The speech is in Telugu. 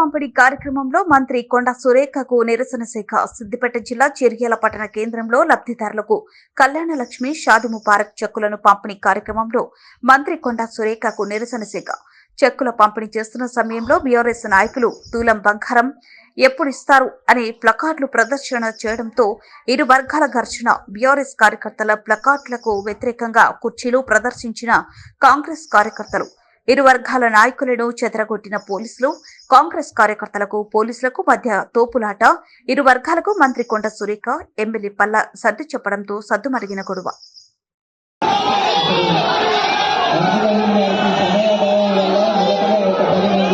పంపిణీ కార్యక్రమంలో మంత్రి కొండా సురేఖకు నిరసన శాఖ సిద్దిపేట జిల్లా చిర్యాల పట్టణ కేంద్రంలో లబ్ధిదారులకు కళ్యాణ లక్ష్మి షాదీ ముబారక్ చెక్కులను పంపిణీ కార్యక్రమంలో మంత్రి కొండా సురేఖకు నిరసన శాఖ చెక్కుల పంపిణీ చేస్తున్న సమయంలో బీఆర్ఎస్ నాయకులు తూలం బంగారం ఎప్పుడు ఇస్తారు అనే ప్లకార్డులు ప్రదర్శన చేయడంతో ఇరు వర్గాల ఘర్షణ. బీఆర్ఎస్ కార్యకర్తల ప్లకార్డులకు వ్యతిరేకంగా కుర్చీలు ప్రదర్శించిన కాంగ్రెస్ కార్యకర్తలు, ఇరు వర్గాల నాయకులను చెదరగొట్టిన పోలీసులు, కాంగ్రెస్ కార్యకర్తలకు పోలీసులకు మధ్య తోపులాట. ఇరు వర్గాలకు మంత్రి కొండ సురేఖ, ఎమ్మెల్యే పల్లా సర్ది చెప్పడంతో సద్దుమరిగిన గొడవ. సమయాభావం వల్ల మొదటగా ఒక 10